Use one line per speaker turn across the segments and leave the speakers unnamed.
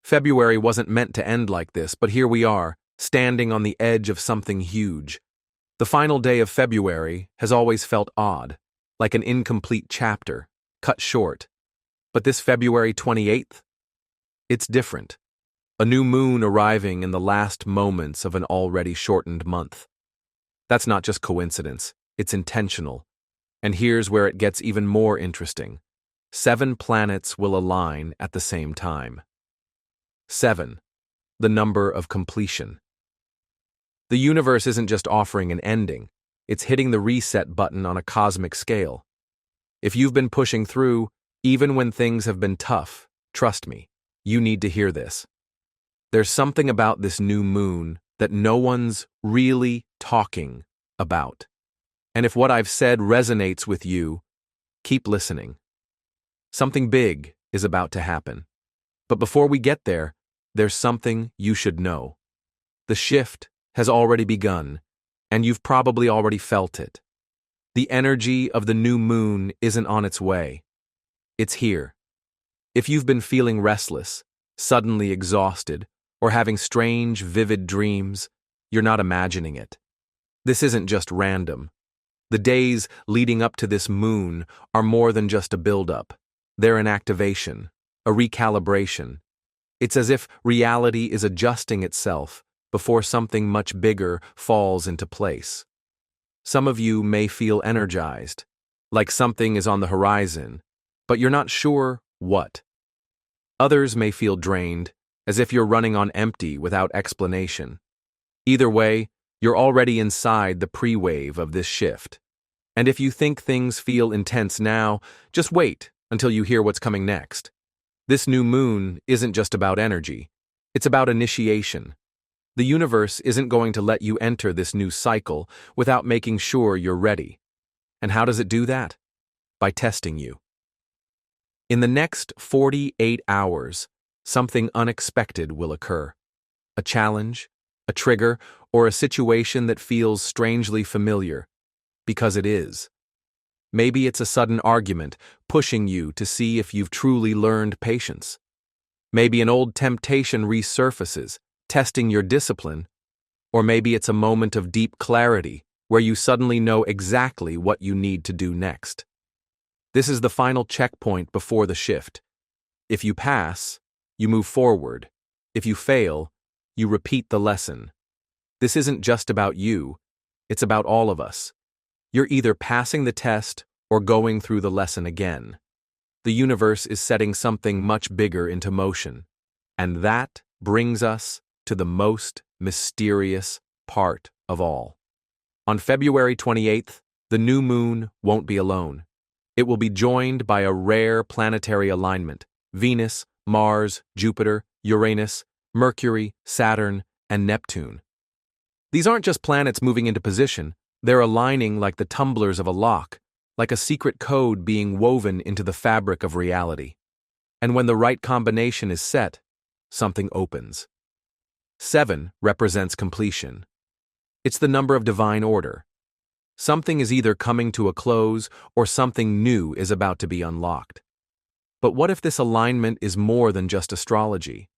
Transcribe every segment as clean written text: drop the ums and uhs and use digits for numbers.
February wasn't meant to end like this, but here we are, standing on the edge of something huge. The final day of February has always felt odd, like an incomplete chapter, cut short. But this February 28th? It's different. A new moon arriving in the last moments of an already shortened month. That's not just coincidence, it's intentional. And here's where it gets even more interesting. 7 planets will align at the same time. 7. The number of completion. The universe isn't just offering an ending, it's hitting the reset button on a cosmic scale. If you've been pushing through, even when things have been tough, trust me, you need to hear this. There's something about this new moon that no one's really talking about. And if what I've said resonates with you, keep listening. Something big is about to happen. But before we get there, there's something you should know. The shift has already begun, and you've probably already felt it. The energy of the new moon isn't on its way. It's here. If you've been feeling restless, suddenly exhausted, or having strange, vivid dreams, you're not imagining it. This isn't just random. The days leading up to this moon are more than just a build-up. They're an activation, a recalibration. It's as if reality is adjusting itself before something much bigger falls into place. Some of you may feel energized, like something is on the horizon, but you're not sure what. Others may feel drained, as if you're running on empty without explanation. Either way, you're already inside the pre-wave of this shift. And if you think things feel intense now, just wait until you hear what's coming next. This new moon isn't just about energy. It's about initiation. The universe isn't going to let you enter this new cycle without making sure you're ready. And how does it do that? By testing you. In the next 48 hours, something unexpected will occur. A challenge, a trigger, or a situation that feels strangely familiar. Because it is. Maybe it's a sudden argument, pushing you to see if you've truly learned patience. Maybe an old temptation resurfaces, testing your discipline. Or maybe it's a moment of deep clarity, where you suddenly know exactly what you need to do next. This is the final checkpoint before the shift. If you pass, you move forward. If you fail, you repeat the lesson. This isn't just about you, it's about all of us. You're either passing the test or going through the lesson again. The universe is setting something much bigger into motion. And that brings us to the most mysterious part of all. On February 28th, the new moon won't be alone. It will be joined by a rare planetary alignment: Venus, Mars, Jupiter, Uranus, Mercury, Saturn, and Neptune. These aren't just planets moving into position, they're aligning like the tumblers of a lock, like a secret code being woven into the fabric of reality. And when the right combination is set, something opens. 7 represents completion. It's the number of divine order. Something is either coming to a close or something new is about to be unlocked. But what if this alignment is more than just astrology?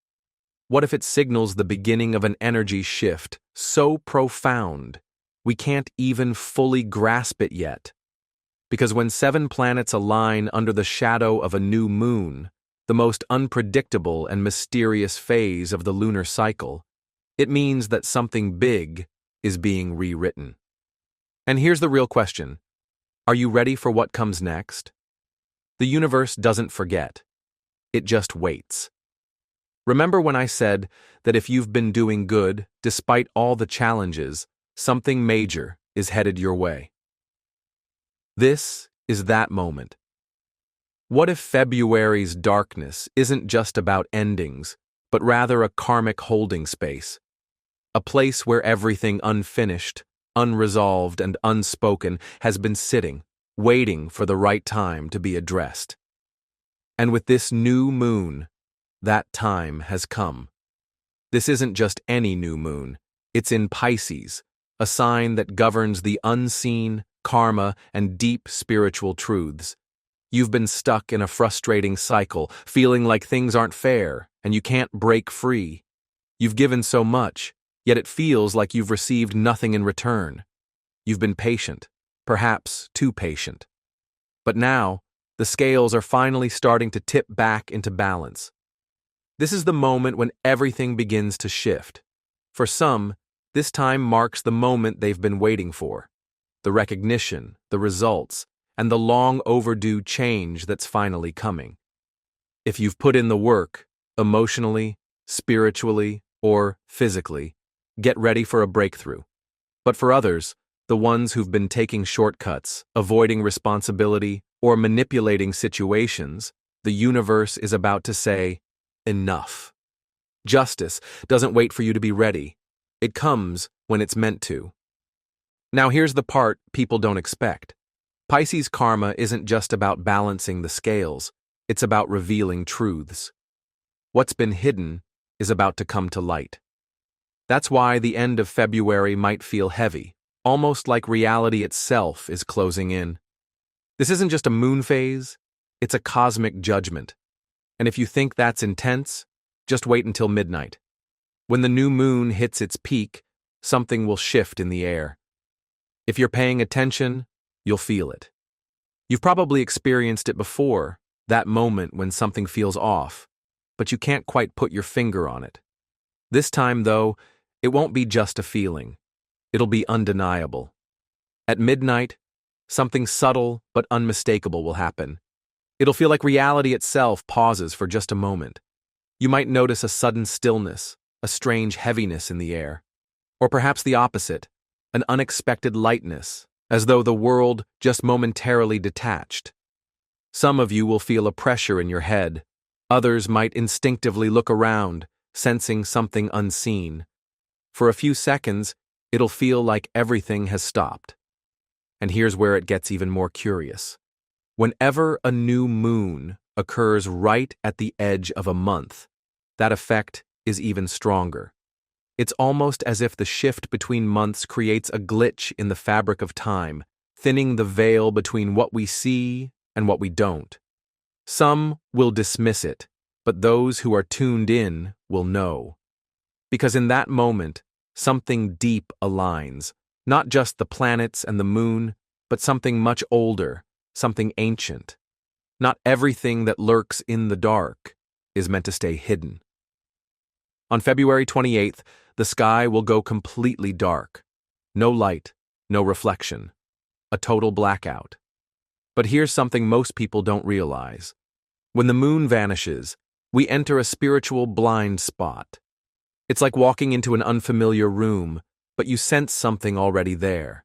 What if it signals the beginning of an energy shift so profound we can't even fully grasp it yet? Because when 7 planets align under the shadow of a new moon, the most unpredictable and mysterious phase of the lunar cycle, it means that something big is being rewritten. And here's the real question. Are you ready for what comes next? The universe doesn't forget. It just waits. Remember when I said that if you've been doing good, despite all the challenges, something major is headed your way? This is that moment. What if February's darkness isn't just about endings, but rather a karmic holding space? A place where everything unfinished, unresolved, and unspoken has been sitting, waiting for the right time to be addressed. And with this new moon, that time has come. This isn't just any new moon. It's in Pisces, a sign that governs the unseen, karma, and deep spiritual truths. You've been stuck in a frustrating cycle, feeling like things aren't fair, and you can't break free. You've given so much, yet it feels like you've received nothing in return. You've been patient, perhaps too patient. But now, the scales are finally starting to tip back into balance. This is the moment when everything begins to shift. For some, this time marks the moment they've been waiting for. The recognition, the results, and the long overdue change that's finally coming. If you've put in the work, emotionally, spiritually, or physically, get ready for a breakthrough. But for others, the ones who've been taking shortcuts, avoiding responsibility, or manipulating situations, the universe is about to say, enough. Justice doesn't wait for you to be ready. It comes when it's meant to. Now here's the part people don't expect. Pisces karma isn't just about balancing the scales, it's about revealing truths. What's been hidden is about to come to light. That's why the end of February might feel heavy, almost like reality itself is closing in. This isn't just a moon phase, it's a cosmic judgment. And if you think that's intense, just wait until midnight. When the new moon hits its peak, something will shift in the air. If you're paying attention, you'll feel it. You've probably experienced it before, that moment when something feels off, but you can't quite put your finger on it. This time, though, it won't be just a feeling. It'll be undeniable. At midnight, something subtle but unmistakable will happen. It'll feel like reality itself pauses for just a moment. You might notice a sudden stillness, a strange heaviness in the air. Or perhaps the opposite, an unexpected lightness, as though the world just momentarily detached. Some of you will feel a pressure in your head. Others might instinctively look around, sensing something unseen. For a few seconds, it'll feel like everything has stopped. And here's where it gets even more curious. Whenever a new moon occurs right at the edge of a month, that effect is even stronger. It's almost as if the shift between months creates a glitch in the fabric of time, thinning the veil between what we see and what we don't. Some will dismiss it, but those who are tuned in will know. Because in that moment, something deep aligns, not just the planets and the moon, but something much older, something ancient. Not everything that lurks in the dark is meant to stay hidden. On February 28th, the sky will go completely dark. No light, no reflection. A total blackout. But here's something most people don't realize. When the moon vanishes, we enter a spiritual blind spot. It's like walking into an unfamiliar room, but you sense something already there.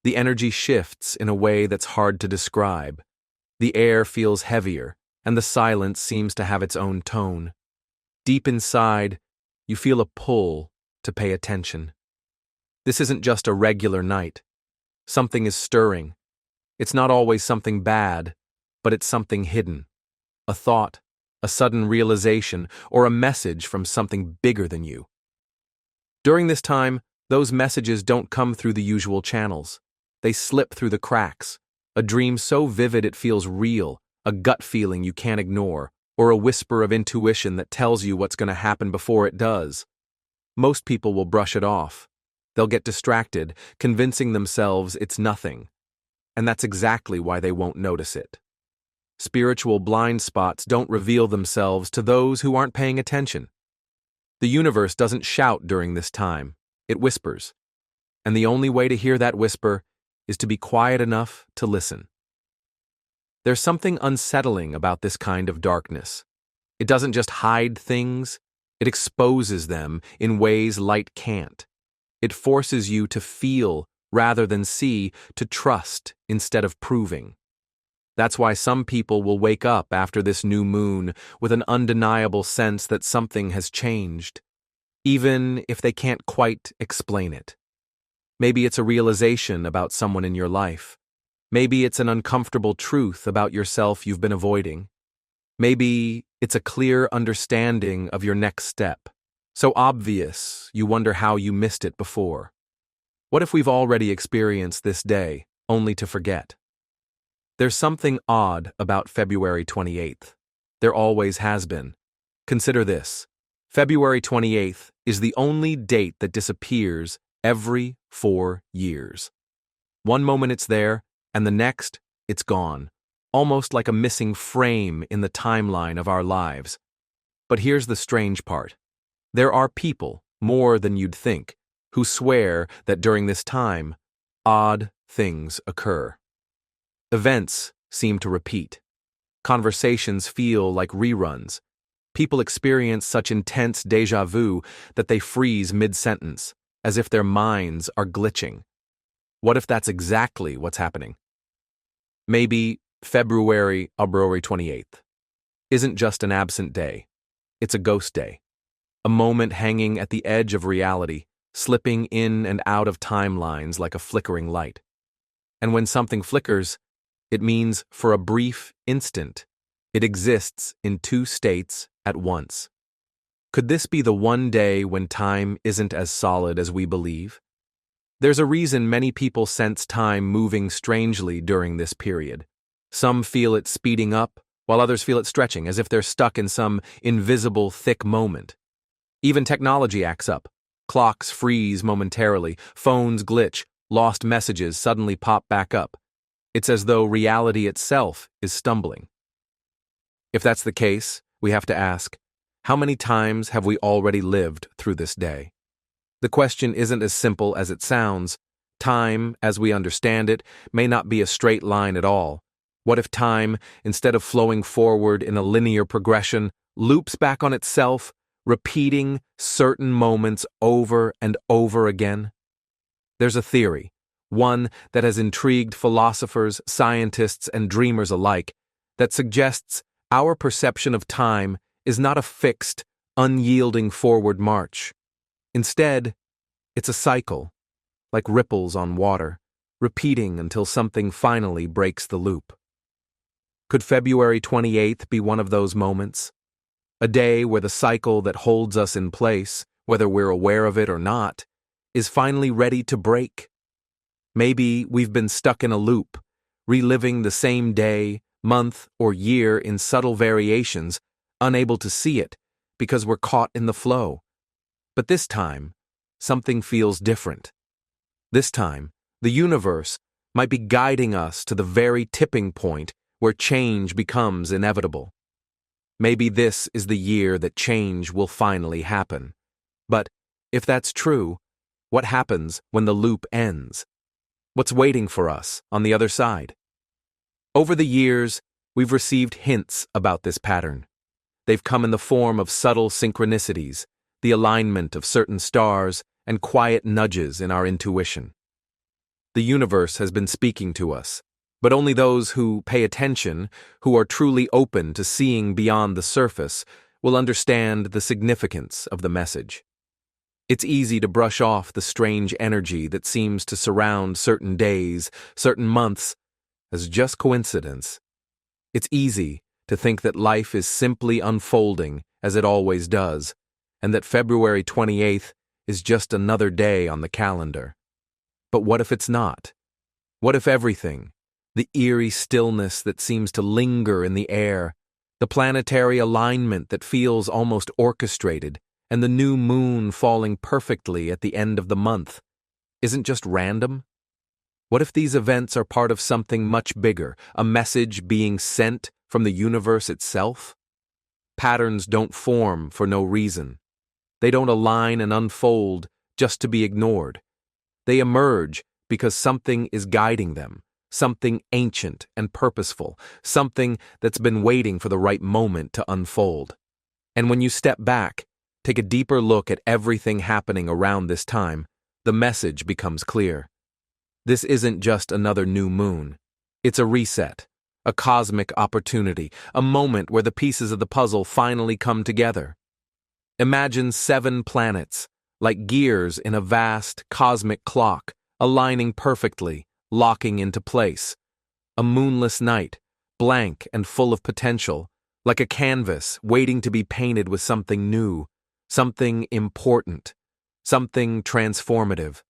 The energy shifts in a way that's hard to describe. The air feels heavier, and the silence seems to have its own tone. Deep inside, you feel a pull to pay attention. This isn't just a regular night. Something is stirring. It's not always something bad, but it's something hidden. A thought, a sudden realization, or a message from something bigger than you. During this time, those messages don't come through the usual channels. They slip through the cracks. A dream so vivid it feels real, a gut feeling you can't ignore, or a whisper of intuition that tells you what's going to happen before it does. Most people will brush it off. They'll get distracted, convincing themselves it's nothing. And that's exactly why they won't notice it. Spiritual blind spots don't reveal themselves to those who aren't paying attention. The universe doesn't shout during this time, it whispers. And the only way to hear that whisper is to be quiet enough to listen. There's something unsettling about this kind of darkness. It doesn't just hide things, it exposes them in ways light can't. It forces you to feel rather than see, to trust instead of proving. That's why some people will wake up after this new moon with an undeniable sense that something has changed, even if they can't quite explain it. Maybe it's a realization about someone in your life. Maybe it's an uncomfortable truth about yourself you've been avoiding. Maybe it's a clear understanding of your next step, so obvious you wonder how you missed it before. What if we've already experienced this day, only to forget? There's something odd about February 28th. There always has been. Consider this. February 28th is the only date that disappears every 4 years. One moment it's there, and the next, it's gone. Almost like a missing frame in the timeline of our lives. But here's the strange part. There are people, more than you'd think, who swear that during this time, odd things occur. Events seem to repeat. Conversations feel like reruns. People experience such intense déjà vu that they freeze mid-sentence, as if their minds are glitching. What if that's exactly what's happening? Maybe February 28th isn't just an absent day. It's a ghost day. A moment hanging at the edge of reality, slipping in and out of timelines like a flickering light. And when something flickers, it means for a brief instant, it exists in two states at once. Could this be the one day when time isn't as solid as we believe? There's a reason many people sense time moving strangely during this period. Some feel it speeding up, while others feel it stretching, as if they're stuck in some invisible, thick moment. Even technology acts up. Clocks freeze momentarily, phones glitch, lost messages suddenly pop back up. It's as though reality itself is stumbling. If that's the case, we have to ask, how many times have we already lived through this day? The question isn't as simple as it sounds. Time, as we understand it, may not be a straight line at all. What if time, instead of flowing forward in a linear progression, loops back on itself, repeating certain moments over and over again? There's a theory, one that has intrigued philosophers, scientists, and dreamers alike, that suggests our perception of time is not a fixed, unyielding forward march. Instead, it's a cycle, like ripples on water, repeating until something finally breaks the loop. Could February 28th be one of those moments? A day where the cycle that holds us in place, whether we're aware of it or not, is finally ready to break. Maybe we've been stuck in a loop, reliving the same day, month, or year in subtle variations, unable to see it because we're caught in the flow. But this time, something feels different. This time, the universe might be guiding us to the very tipping point where change becomes inevitable. Maybe this is the year that change will finally happen. But if that's true, what happens when the loop ends? What's waiting for us on the other side? Over the years, we've received hints about this pattern. They've come in the form of subtle synchronicities, the alignment of certain stars, and quiet nudges in our intuition. The universe has been speaking to us, but only those who pay attention, who are truly open to seeing beyond the surface, will understand the significance of the message. It's easy to brush off the strange energy that seems to surround certain days, certain months, as just coincidence. It's easy to think that life is simply unfolding as it always does, and that February 28th is just another day on the calendar. But what if it's not? What if everything, the eerie stillness that seems to linger in the air, the planetary alignment that feels almost orchestrated, and the new moon falling perfectly at the end of the month, isn't just random? What if these events are part of something much bigger, a message being sent from the universe itself? Patterns don't form for no reason. They don't align and unfold just to be ignored. They emerge because something is guiding them, something ancient and purposeful, something that's been waiting for the right moment to unfold. And when you step back, take a deeper look at everything happening around this time, the message becomes clear. This isn't just another new moon. It's a reset, a cosmic opportunity, a moment where the pieces of the puzzle finally come together. Imagine 7 planets, like gears in a vast cosmic clock, aligning perfectly, locking into place. A moonless night, blank and full of potential, like a canvas waiting to be painted with something new, something important, something transformative.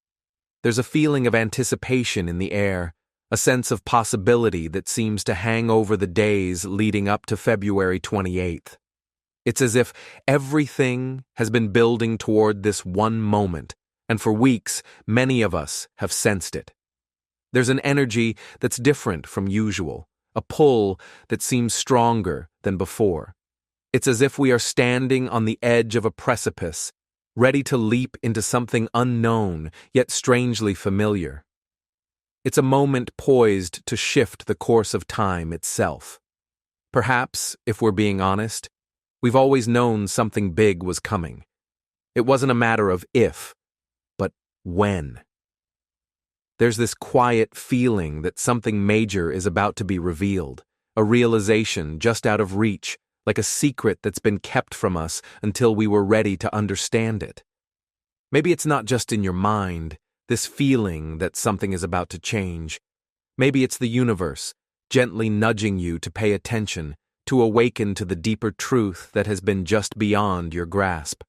There's a feeling of anticipation in the air, a sense of possibility that seems to hang over the days leading up to February 28th. It's as if everything has been building toward this one moment, and for weeks, many of us have sensed it. There's an energy that's different from usual, a pull that seems stronger than before. It's as if we are standing on the edge of a precipice, ready to leap into something unknown, yet strangely familiar. It's a moment poised to shift the course of time itself. Perhaps, if we're being honest, we've always known something big was coming. It wasn't a matter of if, but when. There's this quiet feeling that something major is about to be revealed, a realization just out of reach, like a secret that's been kept from us until we were ready to understand it. Maybe it's not just in your mind, this feeling that something is about to change. Maybe it's the universe, gently nudging you to pay attention, to awaken to the deeper truth that has been just beyond your grasp.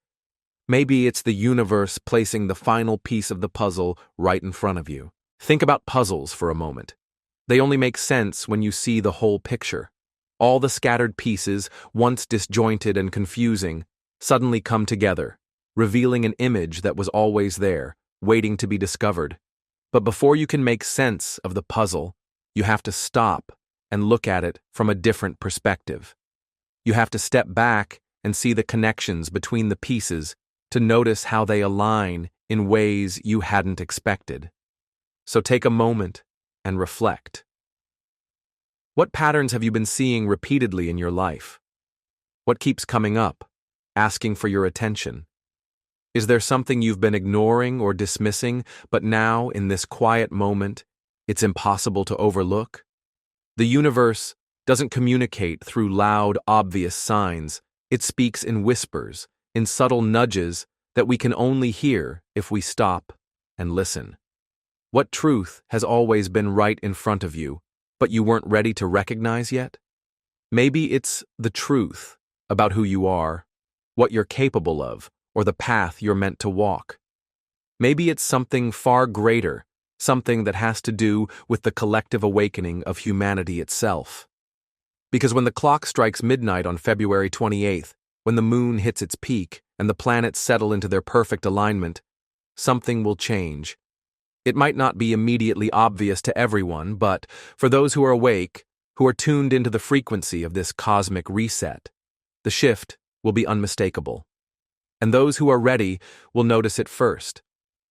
Maybe it's the universe placing the final piece of the puzzle right in front of you. Think about puzzles for a moment. They only make sense when you see the whole picture. All the scattered pieces, once disjointed and confusing, suddenly come together, revealing an image that was always there, waiting to be discovered. But before you can make sense of the puzzle, you have to stop and look at it from a different perspective. You have to step back and see the connections between the pieces to notice how they align in ways you hadn't expected. So take a moment and reflect. What patterns have you been seeing repeatedly in your life? What keeps coming up, asking for your attention? Is there something you've been ignoring or dismissing, but now, in this quiet moment, it's impossible to overlook? The universe doesn't communicate through loud, obvious signs. It speaks in whispers, in subtle nudges that we can only hear if we stop and listen. What truth has always been right in front of you, but you weren't ready to recognize yet? Maybe it's the truth about who you are, what you're capable of, or the path you're meant to walk. Maybe it's something far greater, something that has to do with the collective awakening of humanity itself. Because when the clock strikes midnight on February 28th, when the moon hits its peak and the planets settle into their perfect alignment, something will change. It might not be immediately obvious to everyone, but for those who are awake, who are tuned into the frequency of this cosmic reset, the shift will be unmistakable. And those who are ready will notice it first.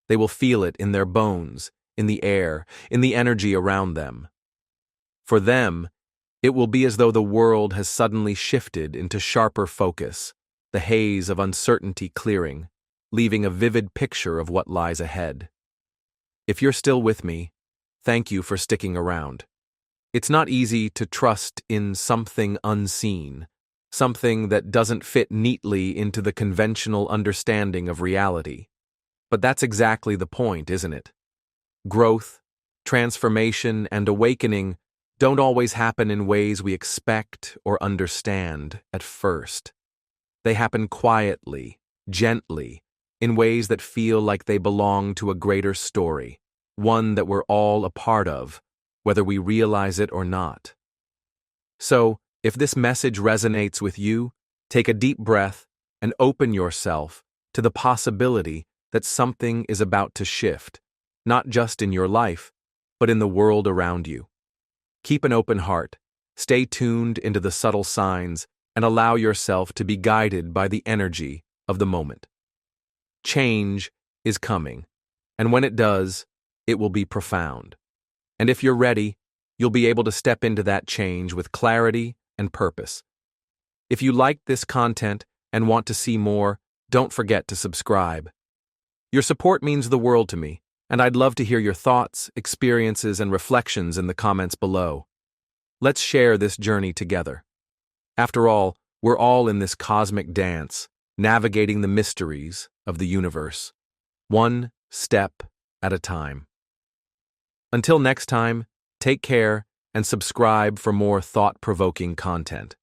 They will feel it in their bones, in the air, in the energy around them. For them, it will be as though the world has suddenly shifted into sharper focus, the haze of uncertainty clearing, leaving a vivid picture of what lies ahead. If you're still with me, thank you for sticking around. It's not easy to trust in something unseen, something that doesn't fit neatly into the conventional understanding of reality. But that's exactly the point, isn't it? Growth, transformation, and awakening don't always happen in ways we expect or understand at first. They happen quietly, gently, in ways that feel like they belong to a greater story, one that we're all a part of, whether we realize it or not. So, if this message resonates with you, take a deep breath and open yourself to the possibility that something is about to shift, not just in your life, but in the world around you. Keep an open heart, stay tuned into the subtle signs, and allow yourself to be guided by the energy of the moment. Change is coming, and when it does, it will be profound. And if you're ready, you'll be able to step into that change with clarity and purpose. If you liked this content and want to see more, don't forget to subscribe. Your support means the world to me, and I'd love to hear your thoughts, experiences, and reflections in the comments below. Let's share this journey together. After all, we're all in this cosmic dance, navigating the mysteries of the universe, one step at a time. Until next time, take care and subscribe for more thought-provoking content.